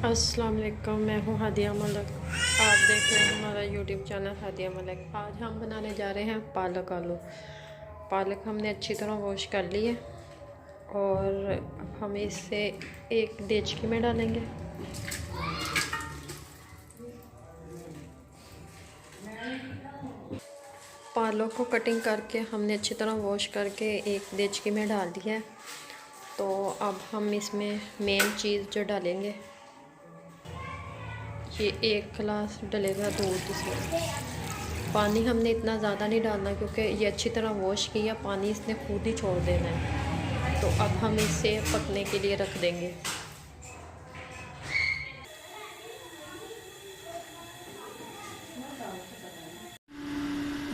अस्सलाम वालेकुम, मैं हूँ हादिया मलिक। आप देख रहे हैं हमारा यूट्यूब चैनल हादिया मलिक। आज हम बनाने जा रहे हैं पालक आलू। पालक हमने अच्छी तरह वॉश कर ली है और अब हम इसे एक देचकी में डालेंगे। पालक को कटिंग करके हमने अच्छी तरह वॉश करके एक देचकी में डाल दिया है। तो अब हम इसमें मेन चीज़ जो डालेंगे, ये 1 गिलास डलेगा दूध। इसमें पानी हमने इतना ज़्यादा नहीं डालना क्योंकि ये अच्छी तरह वॉश किया, पानी इसने खुद ही छोड़ देना है। तो अब हम इसे पकने के लिए रख देंगे।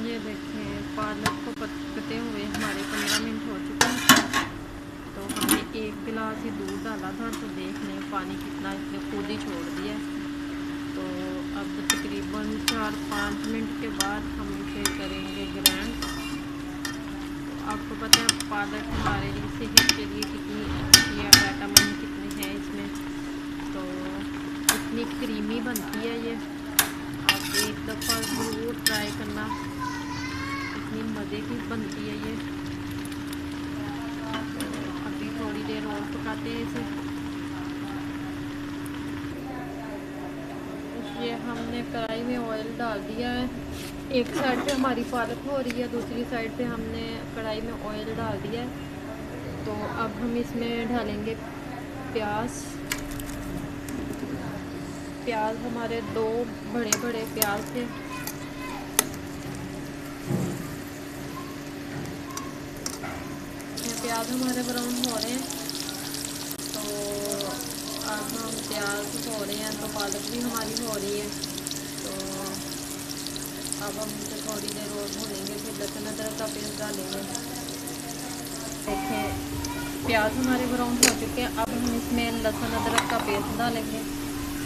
ये देखें, पालक को पकते हुए हमारे 15 मिनट हो चुके हैं। तो हमने 1 गिलास ही दूध डाला था, तो देख लें पानी कितना इसने खुद ही छोड़ दिया। तो अब तकरीबन 4-5 मिनट के बाद हम इसे करेंगे ग्राइंड। तो आपको पता है पालक हमारे लिए सेहत के लिए कितनी अच्छी है, विटामिन कितने हैं इसमें। तो इतनी क्रीमी बनती है ये, आप एक दफ़ा ज़रूर ट्राई करना, इतनी मज़े की बनती है ये। तो अभी थोड़ी देर और पकाते हैं इसे। ये हमने कढ़ाई में ऑयल डाल दिया है। एक साइड पे हमारी पालक हो रही है, दूसरी साइड पे हमने कढ़ाई में ऑयल डाल दिया है। तो अब हम इसमें डालेंगे प्याज। प्याज हमारे 2 बड़े बड़े प्याज थे। प्याज हमारे ब्राउन हो रहे हैं। तो अब हम प्याज हो रहे हैं तो पालक भी हमारी हो रही है। तो अब हम इसे थोड़ी देर और भूनेंगे, फिर लहसुन अदरक का पेस्ट डालेंगे। देखें, प्याज हमारे ब्राउन हो चुके हैं। अब हम इसमें लहसुन अदरक का पेस्ट डालेंगे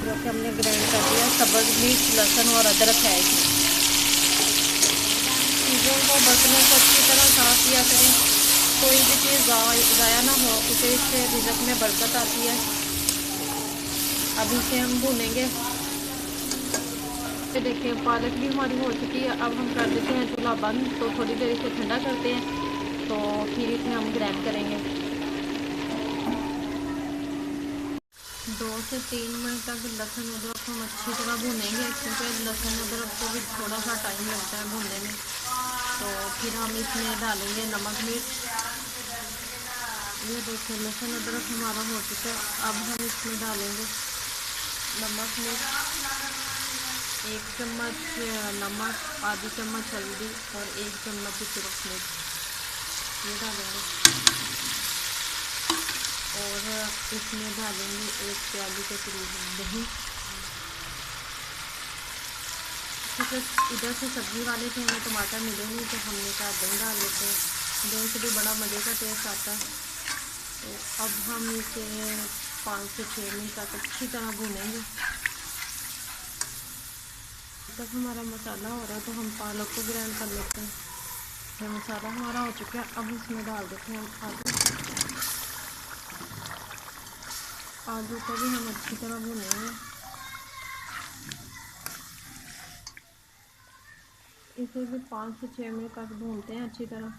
जो कि हमने ग्राइंड कर दिया। सब्ज़ मिर्च, लहसुन और अदरक है इसमें। चीज़ों को, बर्तनों को अच्छी तरह साफ़ किया करें, कोई भी चीज़ ज़ाया ना हो, क्योंकि इससे रिज़्क़ में बरकत आती है। अब इसे हम भूनेंगे। ये देखिए, पालक भी हमारी हो चुकी है। अब हम कर देते हैं चूल्हा बंद। तो थोड़ी देर इसे ठंडा करते हैं, तो फिर इसे हम ग्राइंड करेंगे। 2 से 3 मिनट तक लहसुन अदरक को हम अच्छी तरह भूनेंगे, क्योंकि लहसुन अदरक को भी थोड़ा सा टाइम लगता है भूनने में। तो फिर हम इसमें डालेंगे नमक मिर्च। ये देखिए, लहसुन अदरक हमारा हो चुका है। अब हम इसमें डालेंगे नमक मिर्च, 1 चम्मच नमक, आधी चम्मच हल्दी और 1 चम्मच सिर्फ मिर्च, ये डालेंगे। और इसमें डालेंगे 1 प्याली के करीब दही। क्योंकि इधर से सब्ज़ी वाले थे, हमें टमाटर मिले नहीं, तो हमने कहा दही डाल लेते हैं, दही से भी बड़ा मज़े का टेस्ट आता है। तो अब हम इसे 5 से 6 मिनट तक अच्छी तरह भूनेंगे। तब हमारा मसाला हो रहा है तो हम पालक को ग्राइंड कर लेते हैं। ये मसाला हमारा हो चुका है। अब इसमें डाल देते हैं हम आलू। आलू को भी हम अच्छी तरह भूनेंगे। इसे भी 5 से 6 मिनट तक भूनते हैं अच्छी तरह।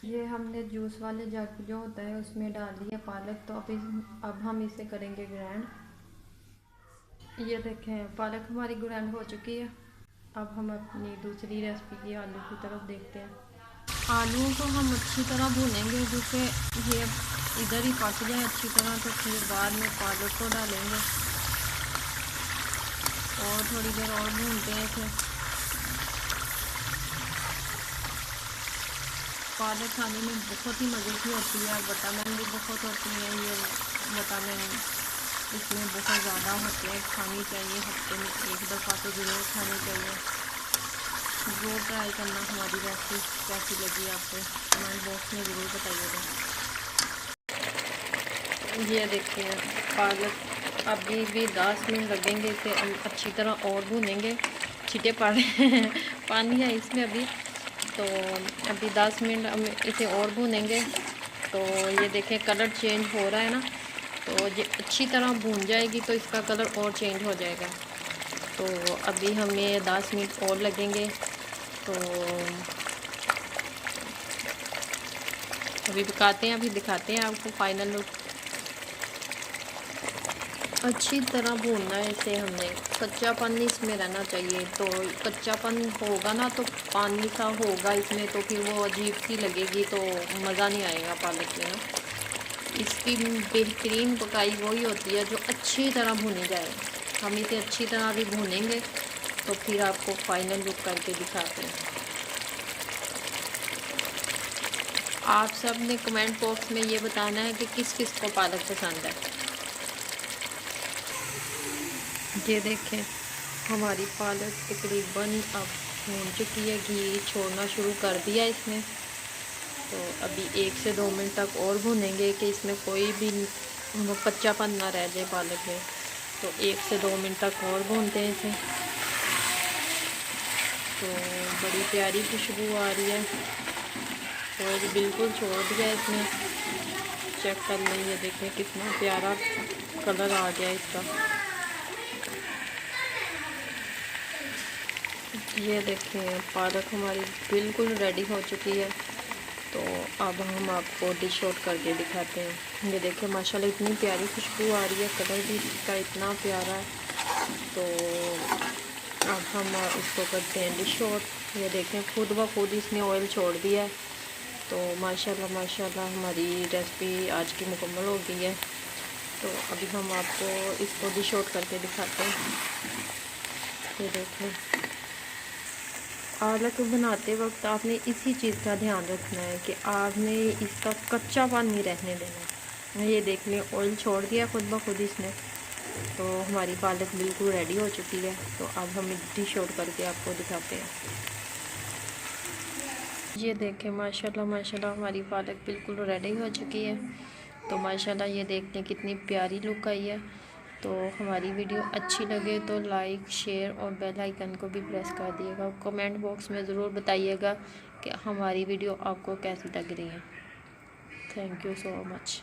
ये हमने जूस वाले जग जो होता है उसमें डाल दिया पालक। तो अब हम इसे करेंगे ग्राइंड। ये देखें, पालक हमारी ग्राइंड हो चुकी है। अब हम अपनी दूसरी रेसिपी की आलू की तरफ देखते हैं। आलू को हम अच्छी तरह भूनेंगे, जिससे ये इधर ही पक जाए अच्छी तरह। तो फिर बाद में पालक को डालेंगे और थोड़ी देर और भूनते हैं इसे। पालक खाने में बहुत ही मज़े की होती है, विटामिन भी बहुत होती है। ये विटामिन इसमें बहुत ज़्यादा होते हैं, खानी चाहिए। हफ्ते में 1 दफ़ा तो ज़रूर खानी चाहिए। ज़रूर ट्राई करना। हमारी रेसिपी कैसी लगी आपको कमेंट बॉक्स में ज़रूर बताइएगा। ये देखिए, पालक अभी भी 10 मिनट लगेंगे, इसे हम अच्छी तरह और भूनेंगे। छींटे पड़ रहे हैं, पानी है इसमें अभी। तो अभी 10 मिनट हम इसे और भूनेंगे। तो ये देखें, कलर चेंज हो रहा है ना। तो ये अच्छी तरह भून जाएगी तो इसका कलर और चेंज हो जाएगा। तो अभी हमें 10 मिनट और लगेंगे। तो अभी पकाते हैं, अभी दिखाते हैं आपको फाइनल लुक। अच्छी तरह भूनना है इसे हमने, कच्चापन नहीं इसमें रहना चाहिए। तो कच्चापन होगा ना तो पानी सा होगा इसमें, तो फिर वो अजीब सी लगेगी, तो मज़ा नहीं आएगा पालक में ना। इसकी बेहतरीन पकाई वही होती है जो अच्छी तरह भुनी जाए। हम इसे अच्छी तरह भी भूनेंगे तो फिर आपको फाइनल लुक करके दिखाते हैं। आप सब ने कमेंट बॉक्स में ये बताना है कि किस किस को पालक पसंद है। ये देखें हमारी पालक तकरीबन अब भून चुकी है, घी छोड़ना शुरू कर दिया इसने। तो अभी 1 से 2 मिनट तक और भूनेंगे कि इसमें कोई भी कच्चापन ना रह जाए पालक में। तो 1 से 2 मिनट तक और भूनते हैं इसे। तो बड़ी प्यारी खुशबू आ रही है, ऑयल बिल्कुल छोड़ दिया इसमें। चेक कर लें, ये देखें कितना प्यारा कलर आ गया इसका। ये देखें पालक हमारी बिल्कुल रेडी हो चुकी है। तो अब हम आपको डिश आउट करके दिखाते हैं। ये देखें माशाल्लाह इतनी प्यारी खुशबू आ रही है, कलर भी इसका इतना प्यारा है। तो अब हम इसको करते हैं डिश आउट। ये देखें खुद ब खुद इसने ऑयल छोड़ दिया है। तो माशाल्लाह माशाल्लाह हमारी रेसिपी आज की मुकम्मल हो गई है। तो अभी हम आपको इसको डिश आउट करके दिखाते हैं। ये देखें पालक बनाते वक्त आपने इसी चीज़ का ध्यान रखना है कि आपने इसका कच्चापन नहीं रहने देना। ये देख लें ऑयल छोड़ दिया खुद ब खुद इसने। तो हमारी पालक बिल्कुल रेडी हो चुकी है। तो अब हम डिश आउट करके आपको दिखाते हैं। ये देखें माशाल्लाह माशाल्लाह हमारी पालक बिल्कुल रेडी हो चुकी है। तो माशाल्लाह ये देखते कितनी प्यारी लुक आई है। तो हमारी वीडियो अच्छी लगे तो लाइक शेयर और बेल आइकन को भी प्रेस कर दिएगा। कमेंट बॉक्स में ज़रूर बताइएगा कि हमारी वीडियो आपको कैसी लग रही है। Thank you so much.